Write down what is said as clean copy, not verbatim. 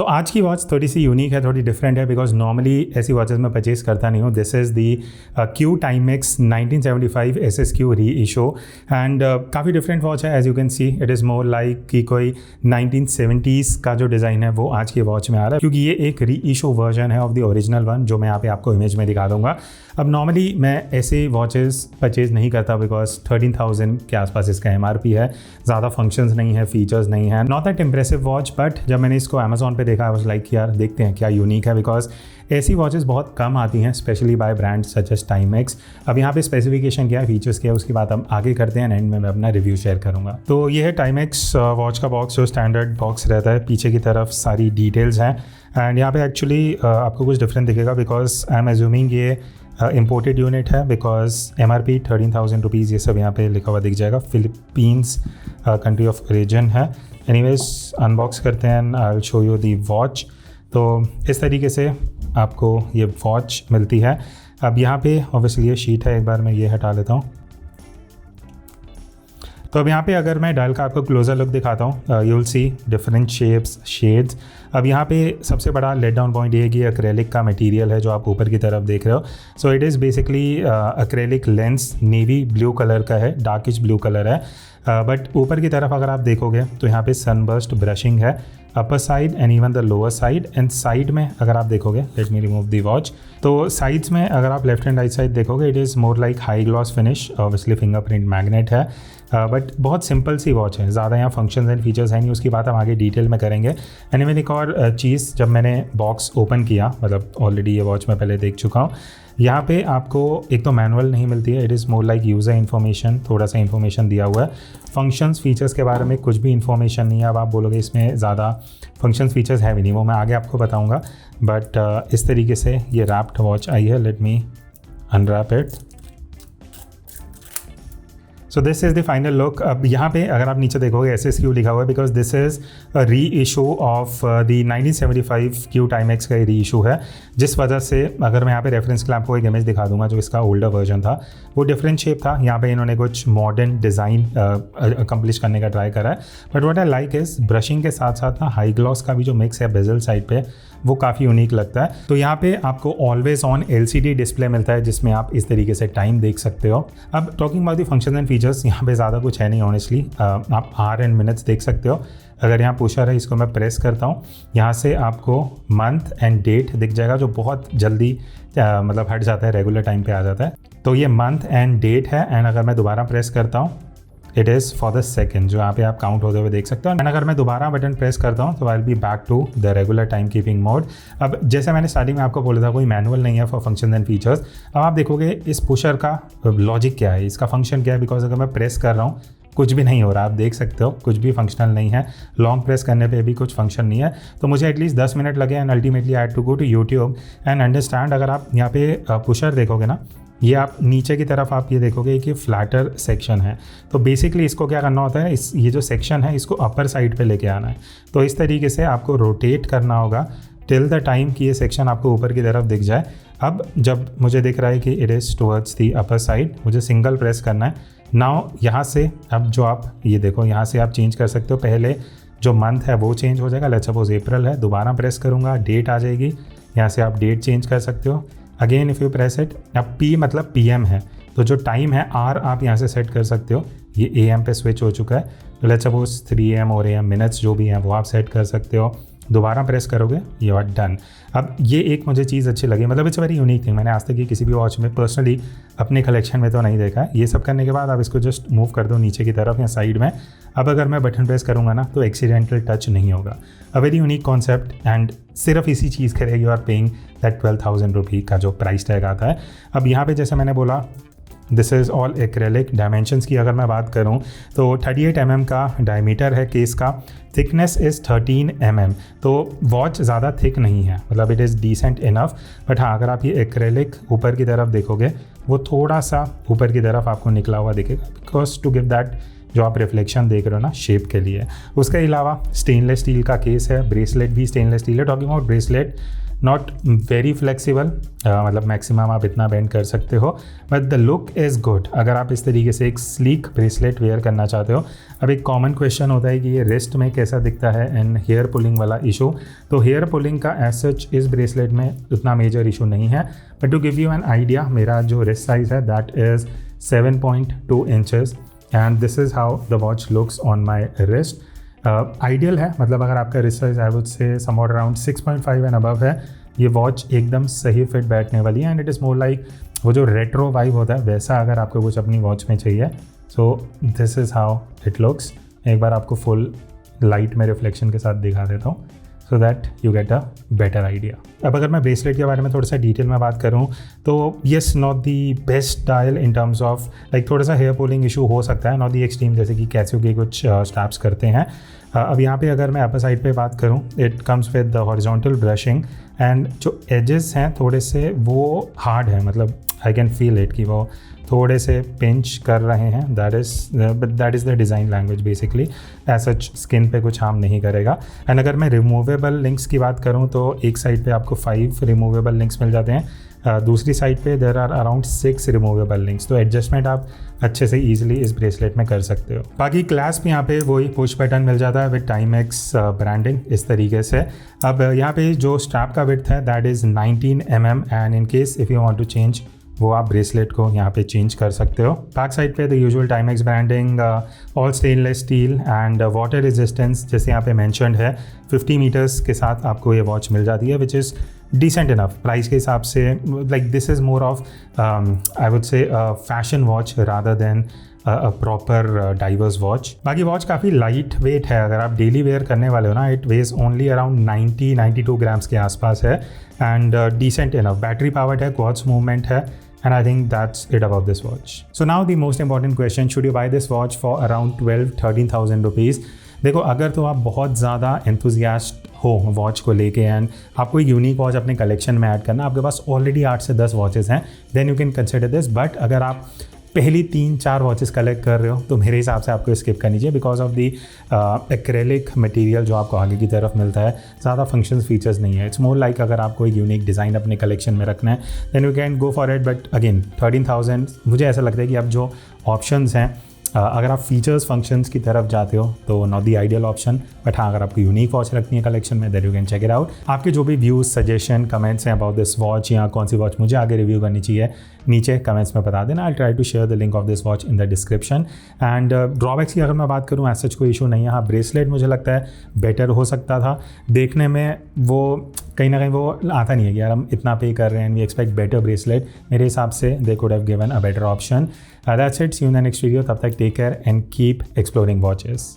तो आज की वॉच थोड़ी सी यूनिक है, थोड़ी डिफरेंट है, बिकॉज नॉर्मली ऐसी वॉचेस मैं परचेज करता नहीं हूँ। This is the Q Timex 1975 SSQ reissue and काफ़ी डिफरेंट वॉच है। As you can see it is more like कि कोई 1970s का जो डिज़ाइन है वो आज की वॉच में आ रहा है, क्योंकि ये एक री इशू वर्जन है ऑफ द ओरिजिनल वन, जो मैं यहाँ पे आपको इमेज में दिखा दूंगा। अब नॉर्मली मैं ऐसे वॉचेस परचेज नहीं करता बिकॉज 13,000 के आसपास इसका MRP है, ज़्यादा फंक्शंस नहीं है, फीचर्स नहीं है, not that impressive watch. But जब मैंने इसको अमेजोन पे देखा, आई वाज लाइक यार देखते हैं क्या यूनिक है, बिकॉज ऐसी वॉचेस बहुत कम आती हैं, specially by brands such as Timex. अब यहाँ पे स्पेसिफिकेशन क्या है, फीचर्स क्या है, उसकी बात हम आगे करते हैं, एंड में मैं अपना रिव्यू शेयर करूँगा। तो ये है टाइमेक्स वॉच का बॉक्स, जो स्टैंडर्ड बॉक्स रहता है। पीछे की तरफ सारी डिटेल्स हैं एंड यहाँ पे एक्चुअली आपको कुछ डिफरेंट दिखेगा बिकॉज आई एम एज्यूमिंग ये इम्पोर्टेड यूनिट है, बिकॉज MRP 13,000 रुपीज़ ये सब यहाँ पे लिखा हुआ दिख जाएगा। फिलीपींस कंट्री ऑफ ओरिजिन है। एनीवेज अनबॉक्स करते हैं and I will show you the watch. तो इस तरीके से आपको ये वॉच मिलती है। अब यहाँ पे ऑब्वियसली ये शीट है, एक बार मैं ये हटा लेता हूँ। तो अब यहाँ पे अगर मैं डायल का आपको क्लोजर लुक दिखाता हूँ, you will see different shapes, shades. अब यहाँ पे सबसे बड़ा लेट डाउन पॉइंट ये है कि एक्रेलिक का मटेरियल है जो आप ऊपर की तरफ देख रहे हो। So it is basically acrylic lens navy blue colour का है, डार्किश ब्लू कलर है। बट ऊपर की तरफ अगर आप देखोगे तो यहाँ पे सनबर्स्ट ब्रशिंग है, upper side and even the lower side. And side में अगर आप देखोगे, let me remove the watch, तो साइड्स में अगर आप लेफ्ट एंड राइट साइड देखोगे, it is more like high gloss finish, obviously fingerprint magnet है। बट बहुत सिंपल सी वॉच है, ज़्यादा यहाँ फंक्शंस एंड फीचर्स हैं नहीं, उसकी बात हम आगे डिटेल में करेंगे। एंड इवन एक और चीज़, जब मैंने बॉक्स ओपन किया, मतलब ऑलरेडी ये वॉच मैं पहले देख चुका हूँ, यहाँ पे आपको एक तो मैनुअल नहीं मिलती है, it is more like user information, थोड़ा सा इन्फॉर्मेशन दिया हुआ है। फंक्शंस फीचर्स के बारे में कुछ भी इन्फॉर्मेशन नहीं है। अब आप बोलोगे इसमें ज़्यादा फंक्शंस फीचर्स है भी नहीं, वो मैं आगे आपको बताऊँगा। बट इस तरीके से ये रैप्ड वॉच आई है। Let me unwrap it. So this is the final look. अब यहाँ पे अगर आप नीचे देखोगे SSQ लिखा हुआ है, बिकॉज दिस इज़ अ री issue of the 1975 Q Timex का री इशू है, जिस वजह से अगर मैं यहाँ पे रेफरेंस के लिए आपको एक इमेज दिखा दूंगा, जो इसका ओल्डर वर्जन था वो डिफरेंट शेप था। यहाँ पे इन्होंने कुछ मॉडर्न डिज़ाइन अकम्प्लिश करने का ट्राई करा है। But what I like is brushing के साथ साथ ना हाई ग्लॉस का भी जो मिक्स है बेजल साइड पे, वो काफ़ी यूनिक लगता है। तो यहाँ पे आपको ऑलवेज ऑन LCD डिस्प्ले मिलता है, जिसमें आप इस तरीके से टाइम देख सकते हो। अब talking about the function and features, यहाँ पे ज़्यादा कुछ है नहीं ऑनेस्टली। आप आवर एंड मिनट्स देख सकते हो। अगर यहाँ पुशर है, इसको मैं प्रेस करता हूँ, यहाँ से आपको मंथ एंड डेट दिख जाएगा, जो बहुत जल्दी मतलब हट जाता है, रेगुलर टाइम पे आ जाता है। तो ये मंथ एंड डेट है। एंड अगर मैं दोबारा प्रेस करता हूँ, it is for the second, जो यहाँ पे आप काउंट होते हुए देख सकते हो। एंड अगर मैं दोबारा बटन प्रेस करता हूँ तो I will be back to the regular time keeping mode. अब जैसे मैंने स्टार्टिंग में आपको बोला था, कोई मैनुअल नहीं है फॉर फंक्शन एंड फीचर्स। अब आप देखोगे इस पुशर का लॉजिक क्या है, इसका फंक्शन क्या है, बिकॉज अगर मैं प्रेस कर रहा हूँ कुछ भी नहीं हो रहा, आप देख सकते हो, कुछ भी फंक्शनल नहीं है। लॉन्ग प्रेस करने पे भी कुछ फंक्शन नहीं है। तो मुझे एटलीस्ट 10 मिनट लगे and ultimately I had to go to YouTube and understand. अगर आप यहाँ पे पुशर देखोगे ना, ये आप नीचे की तरफ आप ये देखोगे कि फ्लैटर सेक्शन है। तो बेसिकली इसको क्या करना होता है, ये जो सेक्शन है इसको अपर साइड पे लेके आना है। तो इस तरीके से आपको रोटेट करना होगा टिल द टाइम कि ये सेक्शन आपको ऊपर की तरफ दिख जाए। अब जब मुझे दिख रहा है कि it is towards the upper side, मुझे सिंगल प्रेस करना है। नाउ यहाँ से अब जो आप ये देखो, यहाँ से आप चेंज कर सकते हो। पहले जो मंथ है वो चेंज हो जाएगा, लेट्स सपोज अप्रैल है, दोबारा प्रेस करूँगा, डेट आ जाएगी, यहाँ से आप डेट चेंज कर सकते हो। Again if you press it, अब P मतलब PM है, तो जो टाइम है R आप यहाँ से सेट कर सकते हो। ये AM पे स्विच हो चुका है, तो लेट्स सपोज 3 AM और AM मिनट्स जो भी हैं वो आप सेट कर सकते हो। दोबारा प्रेस करोगे, यू आर डन। अब ये एक मुझे चीज़ अच्छी लगी, मतलब इट्स वेरी यूनिक थिंग। मैंने आज तक ये किसी भी वॉच में पर्सनली अपने कलेक्शन में तो नहीं देखा है। ये सब करने के बाद आप इसको जस्ट मूव कर दो नीचे की तरफ या साइड में। अब अगर मैं बटन प्रेस करूँगा ना, तो एक्सीडेंटल टच नहीं होगा। A very unique concept. And सिर्फ इसी चीज़ के लिए यू आर पेइंग दैट 12,000 रुपी का जो प्राइस टैग आता है। अब यहाँ पे जैसे मैंने बोला, this is all acrylic. Dimensions की अगर मैं बात करूं तो 38 mm का डायमीटर है केस का, थिकनेस इज़ 13 mm। तो वॉच ज़्यादा थिक नहीं है, मतलब it is decent enough. But हाँ, अगर आप ये एक्रेलिक ऊपर की तरफ देखोगे, वो थोड़ा सा ऊपर की तरफ आपको निकला हुआ दिखेगा, बिकॉज टू गिव दैट जो आप रिफ्लेक्शन देख रहे हो ना शेप के लिए। उसके अलावा स्टेनलेस स्टील का केस है, ब्रेसलेट भी स्टेनलेस स्टील है। Talking about bracelet, not very flexible, मतलब मैक्सिमम आप इतना बेंड कर सकते हो, but the look is good अगर आप इस तरीके से एक स्लीक ब्रेसलेट वेयर करना चाहते हो। अब एक कॉमन क्वेश्चन होता है कि ये रिस्ट में कैसा दिखता है एंड हेयर पुलिंग वाला इशू। तो हेयर पुलिंग का एज सच इस ब्रेसलेट में उतना मेजर इशू नहीं है, but to give you an idea, मेरा जो रिस्ट साइज़ है that is 7.2 inches and this is how the watch looks on my wrist. Ideal है, मतलब अगर आपका wrist size I would say somewhat around 6.5 and above है, ये watch एकदम सही फिट बैठने वाली है and it is more like वो जो रेट्रो वाइब होता है वैसा अगर आपको कुछ अपनी वॉच में चाहिए। So this is how it looks. एक बार आपको फुल लाइट में रिफ्लेक्शन के साथ दिखा देता हूँ so that you get a better idea. अब अगर मैं ब्रेसलेट के बारे में थोड़ा सा डिटेल में बात करूँ तो yes, not the best style in terms of like थोड़ा सा हेयर पुलिंग इशू हो सकता है, नॉट दी एक्सट्रीम जैसे कि कैसियो के कुछ स्ट्रैप्स करते हैं। अब यहाँ पे अगर मैं अपर साइड पे बात करूँ, it comes with the horizontal brushing and जो एजेस हैं थोड़े से वो हार्ड है, मतलब आई कैन फील इट कि वो थोड़े से पिंच कर रहे हैं। That is the design language basically, as such skin पे कुछ हार्म नहीं करेगा। एंड अगर मैं रिमूवेबल लिंक्स की बात करूँ तो एक साइड पे आपको 5 रिमूवेबल लिंक्स मिल जाते हैं, दूसरी साइड पे there are around 6 removable links, तो एडजस्टमेंट आप अच्छे से ईजिली इस ब्रेसलेट में कर सकते हो। बाकी क्लैस्प यहाँ पे वही पुश बटन मिल जाता है विद टाइमेक्स ब्रांडिंग इस तरीके से। अब यहाँ पे जो स्ट्रैप का विड्थ है that is 19 mm and in case if you want to change वो आप ब्रेसलेट को यहाँ पे चेंज कर सकते हो। बैक साइड पे the usual Timex branding, all stainless steel and water resistance जैसे यहाँ पे मेंशन्ड है 50 मीटर्स के साथ आपको ये वॉच मिल जाती है, which is decent enough price के हिसाब से। Like this is more of I would say fashion watch rather than a proper divers watch. बाकी वॉच काफ़ी लाइट वेट है, अगर आप डेली वेयर करने वाले हो ना, it weighs only around 90-92 grams के आसपास है and decent enough. Battery powered है, क्वार्ट्ज मूवमेंट है, and I think that's it about this watch. So now the most important question, should you buy this watch for around 12-13,000 rupees? देखो, अगर तो आप बहुत ज़्यादा एंथुजियास्ट हो वॉच को लेके एंड आपको एक यूनिक वॉच अपने कलेक्शन में ऐड करना, आपके पास ऑलरेडी 8 से 10 वॉचेस हैं, then you can consider this. But अगर आप पहली 3-4 वॉचेस कलेक्ट कर रहे हो तो मेरे हिसाब से आपको स्किप करनी चाहिए, because of the acrylic material जो आपको आगे की तरफ मिलता है, ज़्यादा फंक्शंस फीचर्स नहीं है। इट्स मोर लाइक अगर आपको एक यूनिक डिज़ाइन अपने कलेक्शन में रखना है then you can go for it. But again 13,000 मुझे ऐसा लगता है कि अब जो ऑप्शंस हैं, अगर आप फीचर्स फंक्शंस की तरफ जाते हो तो not the ideal option, but हाँ अगर आपको यूनिक वॉच रखनी है कलेक्शन में then you can check it out. आपके जो भी व्यूज़, सजेशन, कमेंट्स हैं अबाउट दिस वॉच या कौन सी वॉच मुझे आगे रिव्यू करनी चाहिए, नीचे कमेंट्स में बता देना। I try to share the link of this watch in the description. And drawbacks की अगर मैं बात करूँ, एज सच कोई इशू नहीं है। हाँ, ब्रेसलेट मुझे लगता है बेटर हो सकता था, देखने में वो कहीं ना कहीं वो आता नहीं है कि यार हम इतना पे कर रहे हैं, वी एक्सपेक्ट बेटर ब्रेसलेट। मेरे हिसाब से they could have given a better option. That's it, see you in the next video. तब तक take care and keep exploring watches.